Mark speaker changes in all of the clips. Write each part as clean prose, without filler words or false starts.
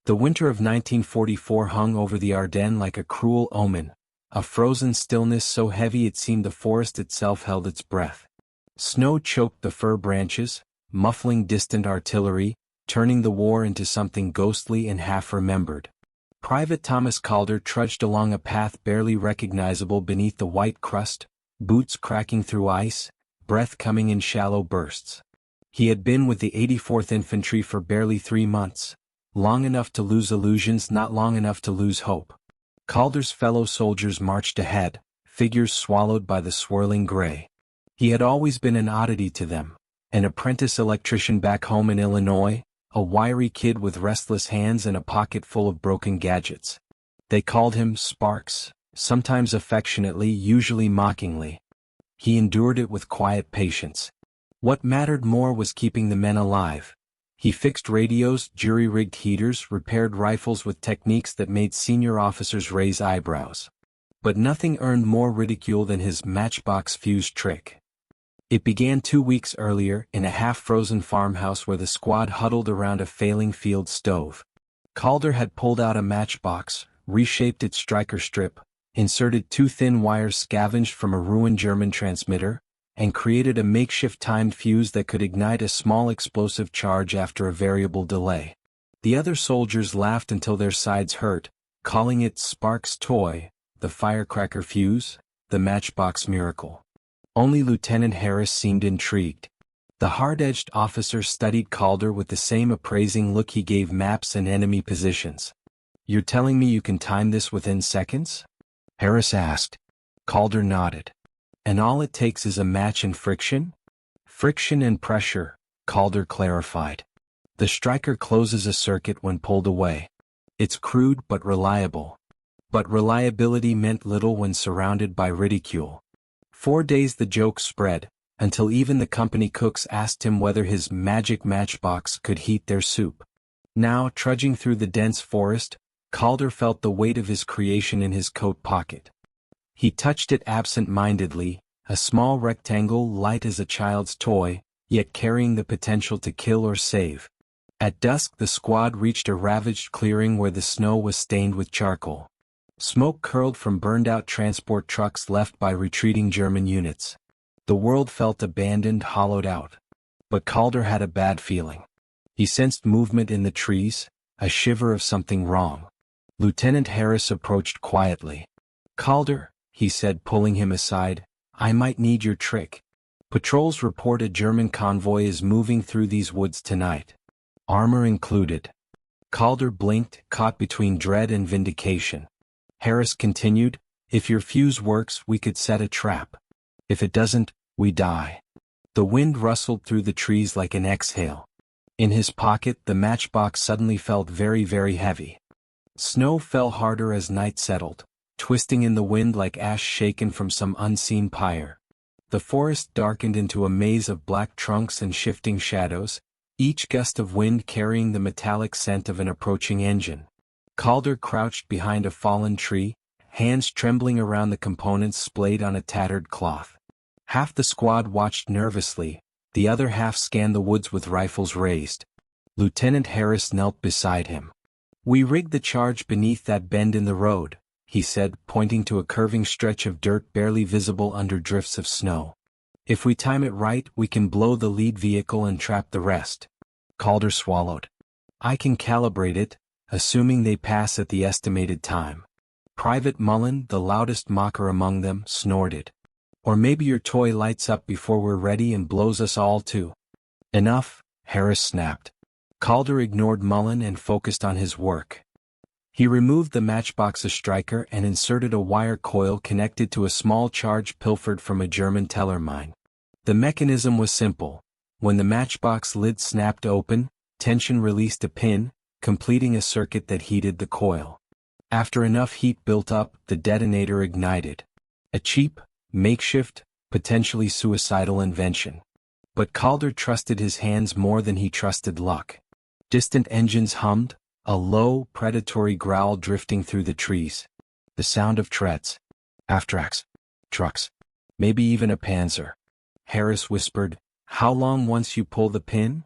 Speaker 1: The winter of 1944 hung over the Ardennes like a cruel omen, a frozen stillness so heavy it seemed the forest itself held its breath. Snow choked the fir branches, muffling distant artillery, turning the war into something ghostly and half-remembered. Private Thomas Calder trudged along a path barely recognizable beneath the white crust, boots cracking through ice, breath coming in shallow bursts. He had been with the 84th Infantry for barely 3 months, long enough to lose illusions, not long enough to lose hope. Calder's fellow soldiers marched ahead, figures swallowed by the swirling gray. He had always been an oddity to them, an apprentice electrician back home in Illinois, a wiry kid with restless hands and a pocket full of broken gadgets. They called him Sparks, sometimes affectionately, usually mockingly. He endured it with quiet patience. What mattered more was keeping the men alive. He fixed radios, jury-rigged heaters, repaired rifles with techniques that made senior officers raise eyebrows. But nothing earned more ridicule than his matchbox fuse trick. It began 2 weeks earlier in a half-frozen farmhouse where the squad huddled around a failing field stove. Calder had pulled out a matchbox, reshaped its striker strip, inserted 2 thin wires scavenged from a ruined German transmitter, and created a makeshift timed fuse that could ignite a small explosive charge after a variable delay. The other soldiers laughed until their sides hurt, calling it Sparks' toy, the firecracker fuse, the matchbox miracle. Only Lieutenant Harris seemed intrigued. The hard-edged officer studied Calder with the same appraising look he gave maps and enemy positions. "You're telling me you can time this within seconds?" Harris asked. Calder nodded. "And all it takes is a match and friction?" "Friction and pressure," Calder clarified. "The striker closes a circuit when pulled away. It's crude but reliable." But reliability meant little when surrounded by ridicule. 4 days the joke spread, until even the company cooks asked him whether his magic matchbox could heat their soup. Now, trudging through the dense forest, Calder felt the weight of his creation in his coat pocket. He touched it absent-mindedly, a small rectangle light as a child's toy, yet carrying the potential to kill or save. At dusk the squad reached a ravaged clearing where the snow was stained with charcoal. Smoke curled from burned-out transport trucks left by retreating German units. The world felt abandoned, hollowed out. But Calder had a bad feeling. He sensed movement in the trees, a shiver of something wrong. Lieutenant Harris approached quietly. "Calder," he said, pulling him aside, "I might need your trick. Patrols report a German convoy is moving through these woods tonight. Armor included." Calder blinked, caught between dread and vindication. Harris continued, "If your fuse works, we could set a trap. If it doesn't, we die." The wind rustled through the trees like an exhale. In his pocket, the matchbox suddenly felt very, very heavy. Snow fell harder as night settled, twisting in the wind like ash shaken from some unseen pyre. The forest darkened into a maze of black trunks and shifting shadows, each gust of wind carrying the metallic scent of an approaching engine. Calder crouched behind a fallen tree, hands trembling around the components splayed on a tattered cloth. Half the squad watched nervously, the other half scanned the woods with rifles raised. Lieutenant Harris knelt beside him. "We rigged the charge beneath that bend in the road," he said, pointing to a curving stretch of dirt barely visible under drifts of snow. "If we time it right, we can blow the lead vehicle and trap the rest." Calder swallowed. "I can calibrate it, assuming they pass at the estimated time." Private Mullen, the loudest mocker among them, snorted. "Or maybe your toy lights up before we're ready and blows us all too." "Enough," Harris snapped. Calder ignored Mullen and focused on his work. He removed the matchbox's striker and inserted a wire coil connected to a small charge pilfered from a German teller mine. The mechanism was simple. When the matchbox lid snapped open, tension released a pin, completing a circuit that heated the coil. After enough heat built up, the detonator ignited. A cheap, makeshift, potentially suicidal invention. But Calder trusted his hands more than he trusted luck. Distant engines hummed, a low, predatory growl drifting through the trees. The sound of treads. Aftracks. Trucks. Maybe even a Panzer. Harris whispered, "How long once you pull the pin?"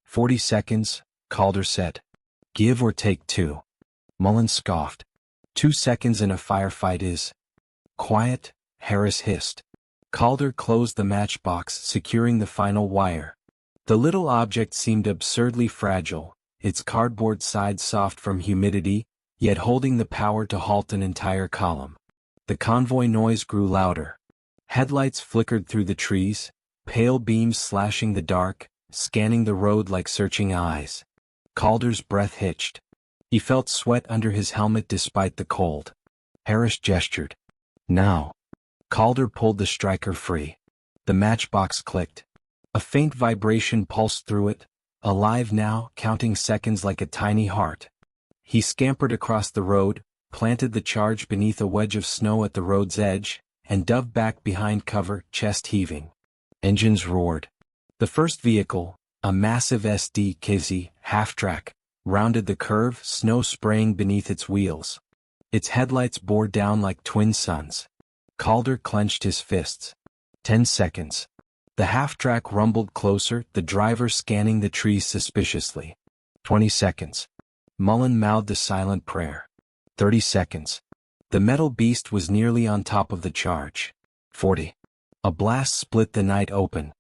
Speaker 1: 40 seconds, Calder said. Give or take 2. Mullen scoffed. 2 seconds in a firefight is. Quiet, Harris hissed. Calder closed the matchbox, securing the final wire. The little object seemed absurdly fragile, its cardboard side soft from humidity, yet holding the power to halt an entire column. The convoy noise grew louder. Headlights flickered through the trees, pale beams slashing the dark, scanning the road like searching eyes. Calder's breath hitched. He felt sweat under his helmet despite the cold. Harris gestured. Now. Calder pulled the striker free. The matchbox clicked. A faint vibration pulsed through it, alive now, counting seconds like a tiny heart. He scampered across the road, planted the charge beneath a wedge of snow at the road's edge, and dove back behind cover, chest heaving. Engines roared. The first vehicle, a massive SD-KZ half-track, rounded the curve, snow spraying beneath its wheels. Its headlights bore down like twin suns. Calder clenched his fists. 10 seconds. The half-track rumbled closer, the driver scanning the trees suspiciously. 20 seconds. Mullen mouthed a silent prayer. 30 seconds. The metal beast was nearly on top of the charge. 40. A blast split the night open.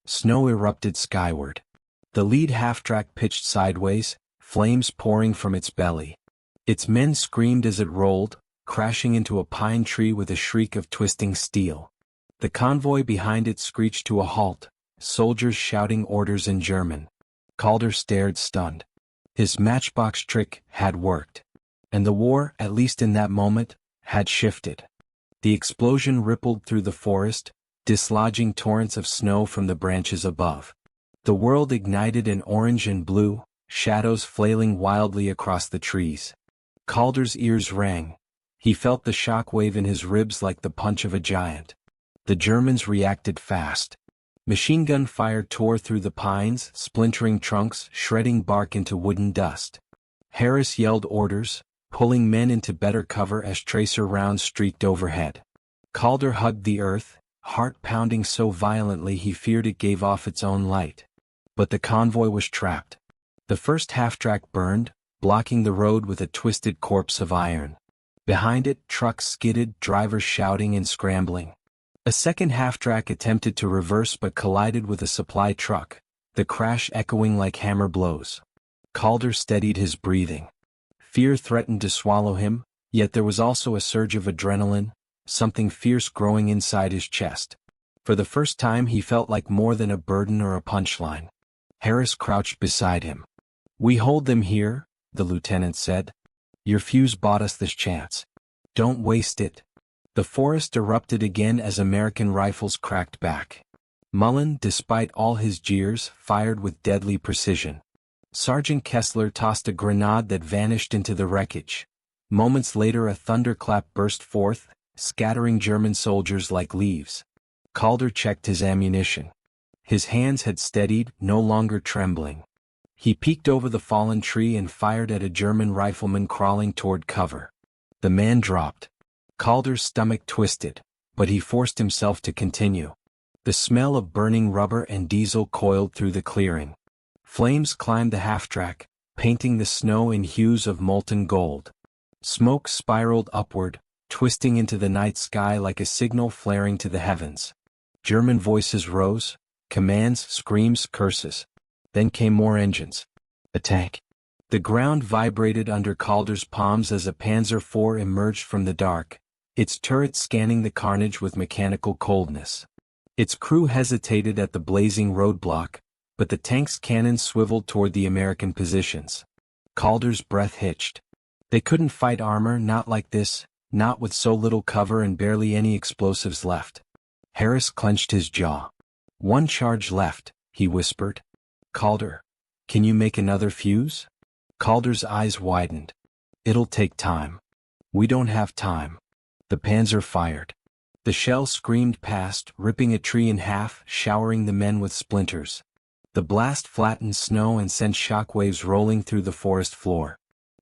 Speaker 1: Snow erupted skyward. The lead half-track pitched sideways, flames pouring from its belly. Its men screamed as it rolled, crashing into a pine tree with a shriek of twisting steel. The convoy behind it screeched to a halt, soldiers shouting orders in German. Calder stared stunned. His matchbox trick had worked. And the war, at least in that moment, had shifted. The explosion rippled through the forest, dislodging torrents of snow from the branches above. The world ignited in orange and blue, shadows flailing wildly across the trees. Calder's ears rang. He felt the shock wave in his ribs like the punch of a giant. The Germans reacted fast. Machine gun fire tore through the pines, splintering trunks, shredding bark into wooden dust. Harris yelled orders, pulling men into better cover as tracer rounds streaked overhead. Calder hugged the earth, heart pounding so violently he feared it gave off its own light. But the convoy was trapped. The first half-track burned, blocking the road with a twisted corpse of iron. Behind it, trucks skidded, drivers shouting and scrambling. A second half-track attempted to reverse but collided with a supply truck, the crash echoing like hammer blows. Calder steadied his breathing. Fear threatened to swallow him, yet there was also a surge of adrenaline, something fierce growing inside his chest. For the first time he felt like more than a burden or a punchline. Harris crouched beside him. "We hold them here," the lieutenant said. "Your fuse bought us this chance. Don't waste it." The forest erupted again as American rifles cracked back. Mullen, despite all his jeers, fired with deadly precision. Sergeant Kessler tossed a grenade that vanished into the wreckage. Moments later a thunderclap burst forth, scattering German soldiers like leaves. Calder checked his ammunition. His hands had steadied, no longer trembling. He peeked over the fallen tree and fired at a German rifleman crawling toward cover. The man dropped. Calder's stomach twisted, but he forced himself to continue. The smell of burning rubber and diesel coiled through the clearing. Flames climbed the half-track, painting the snow in hues of molten gold. Smoke spiraled upward, twisting into the night sky like a signal flaring to the heavens. German voices rose, commands, screams, curses. Then came more engines. Attack. The ground vibrated under Calder's palms as a Panzer IV emerged from the dark, its turrets scanning the carnage with mechanical coldness. Its crew hesitated at the blazing roadblock, but the tank's cannons swiveled toward the American positions. Calder's breath hitched. They couldn't fight armor, not like this, not with so little cover and barely any explosives left. Harris clenched his jaw. "One charge left," he whispered. "Calder, can you make another fuse?" Calder's eyes widened. "It'll take time." "We don't have time." The Panzer fired. The shell screamed past, ripping a tree in half, showering the men with splinters. The blast flattened snow and sent shockwaves rolling through the forest floor.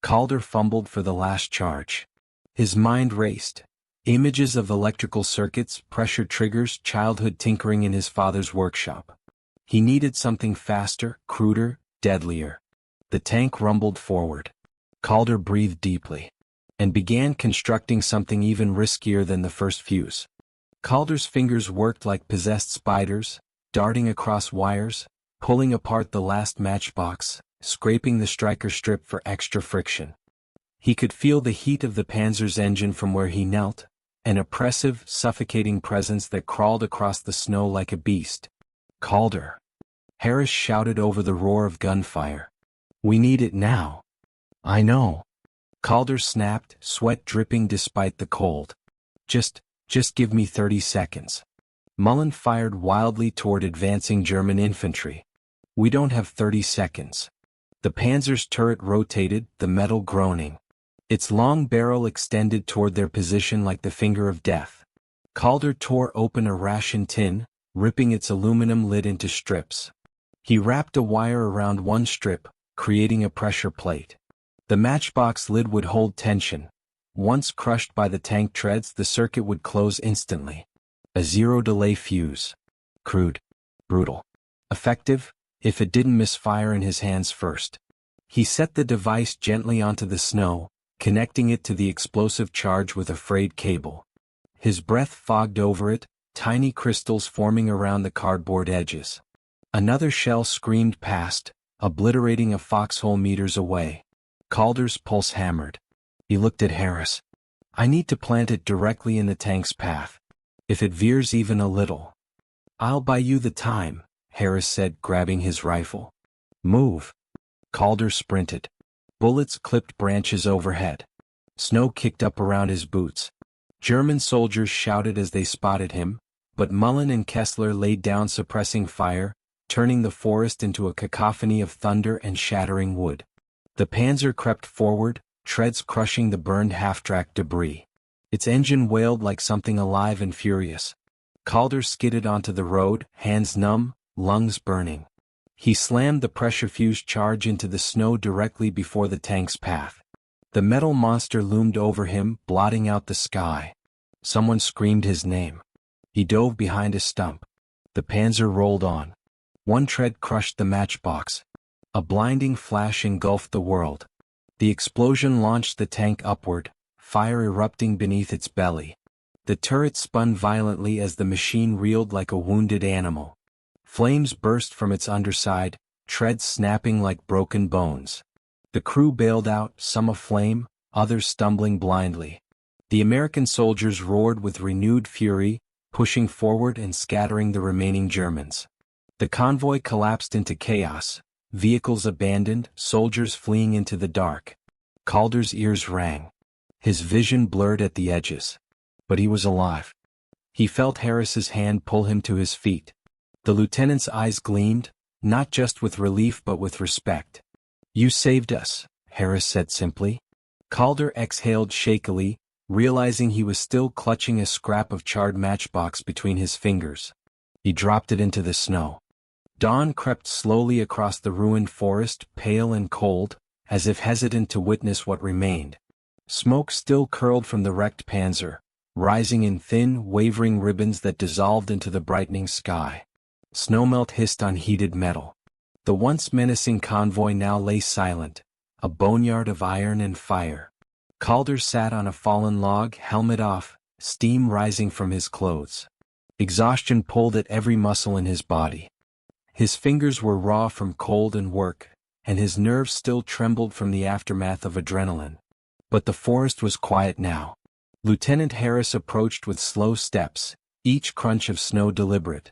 Speaker 1: Calder fumbled for the last charge. His mind raced. Images of electrical circuits, pressure triggers, childhood tinkering in his father's workshop. He needed something faster, cruder, deadlier. The tank rumbled forward. Calder breathed deeply and began constructing something even riskier than the first fuse. Calder's fingers worked like possessed spiders, darting across wires, pulling apart the last matchbox, scraping the striker strip for extra friction. He could feel the heat of the Panzer's engine from where he knelt, an oppressive, suffocating presence that crawled across the snow like a beast. "Calder!" Harris shouted over the roar of gunfire. "We need it now." "I know." Calder snapped, sweat dripping despite the cold. Just give me 30 seconds. Mullen fired wildly toward advancing German infantry. "We don't have 30 seconds. The Panzer's turret rotated, the metal groaning. Its long barrel extended toward their position like the finger of death. Calder tore open a ration tin, ripping its aluminum lid into strips. He wrapped a wire around one strip, creating a pressure plate. The matchbox lid would hold tension. Once crushed by the tank treads, the circuit would close instantly. A zero-delay fuse. Crude. Brutal. Effective, if it didn't misfire in his hands first. He set the device gently onto the snow, connecting it to the explosive charge with a frayed cable. His breath fogged over it, tiny crystals forming around the cardboard edges. Another shell screamed past, obliterating a foxhole meters away. Calder's pulse hammered. He looked at Harris. "I need to plant it directly in the tank's path. If it veers even a little." "I'll buy you the time," Harris said, grabbing his rifle. "Move." Calder sprinted. Bullets clipped branches overhead. Snow kicked up around his boots. German soldiers shouted as they spotted him, but Mullen and Kessler laid down suppressing fire, turning the forest into a cacophony of thunder and shattering wood. The Panzer crept forward, treads crushing the burned half-track debris. Its engine wailed like something alive and furious. Calder skidded onto the road, hands numb, lungs burning. He slammed the pressure fuse charge into the snow directly before the tank's path. The metal monster loomed over him, blotting out the sky. Someone screamed his name. He dove behind a stump. The Panzer rolled on. One tread crushed the matchbox. A blinding flash engulfed the world. The explosion launched the tank upward, fire erupting beneath its belly. The turret spun violently as the machine reeled like a wounded animal. Flames burst from its underside, treads snapping like broken bones. The crew bailed out, some aflame, others stumbling blindly. The American soldiers roared with renewed fury, pushing forward and scattering the remaining Germans. The convoy collapsed into chaos, vehicles abandoned, soldiers fleeing into the dark. Calder's ears rang. His vision blurred at the edges. But he was alive. He felt Harris's hand pull him to his feet. The lieutenant's eyes gleamed, not just with relief but with respect. "You saved us," Harris said simply. Calder exhaled shakily, realizing he was still clutching a scrap of charred matchbox between his fingers. He dropped it into the snow. Dawn crept slowly across the ruined forest, pale and cold, as if hesitant to witness what remained. Smoke still curled from the wrecked Panzer, rising in thin, wavering ribbons that dissolved into the brightening sky. Snowmelt hissed on heated metal. The once menacing convoy now lay silent, a boneyard of iron and fire. Calder sat on a fallen log, helmet off, steam rising from his clothes. Exhaustion pulled at every muscle in his body. His fingers were raw from cold and work, and his nerves still trembled from the aftermath of adrenaline. But the forest was quiet now. Lieutenant Harris approached with slow steps, each crunch of snow deliberate.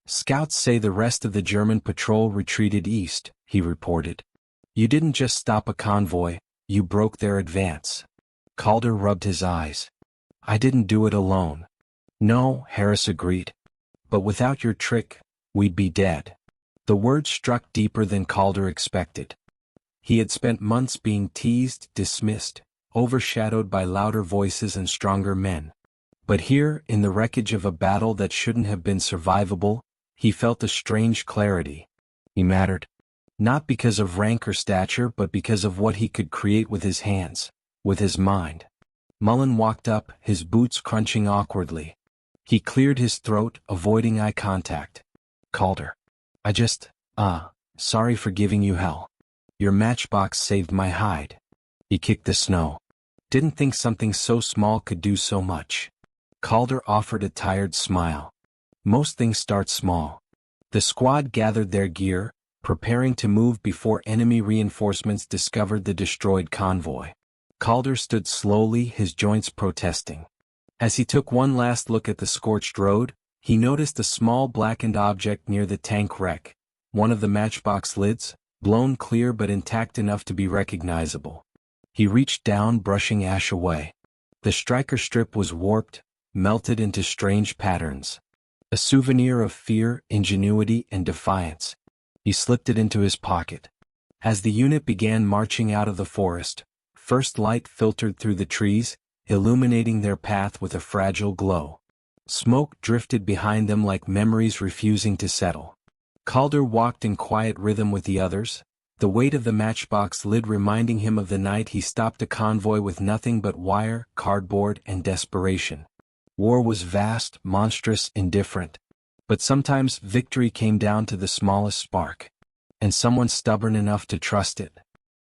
Speaker 1: "Scouts say the rest of the German patrol retreated east," he reported. "You didn't just stop a convoy, you broke their advance." Calder rubbed his eyes. "I didn't do it alone." "No," Harris agreed. "But without your trick, we'd be dead." The words struck deeper than Calder expected. He had spent months being teased, dismissed, overshadowed by louder voices and stronger men. But here, in the wreckage of a battle that shouldn't have been survivable, he felt a strange clarity. He mattered. Not because of rank or stature but because of what he could create with his hands, with his mind. Mullen walked up, his boots crunching awkwardly. He cleared his throat, avoiding eye contact. "Calder. Sorry for giving you hell." Your matchbox saved my hide. He kicked the snow. Didn't think something so small could do so much. Calder offered a tired smile. Most things start small. The squad gathered their gear, preparing to move before enemy reinforcements discovered the destroyed convoy. Calder stood slowly, his joints protesting. As he took one last look at the scorched road, he noticed a small blackened object near the tank wreck, one of the matchbox lids, blown clear but intact enough to be recognizable. He reached down, brushing ash away. The striker strip was warped, melted into strange patterns. A souvenir of fear, ingenuity, and defiance. He slipped it into his pocket. As the unit began marching out of the forest, first light filtered through the trees, illuminating their path with a fragile glow. Smoke drifted behind them like memories refusing to settle. Calder walked in quiet rhythm with the others, the weight of the matchbox lid reminding him of the night he stopped a convoy with nothing but wire, cardboard, and desperation. War was vast, monstrous, indifferent. But sometimes victory came down to the smallest spark. And someone stubborn enough to trust it.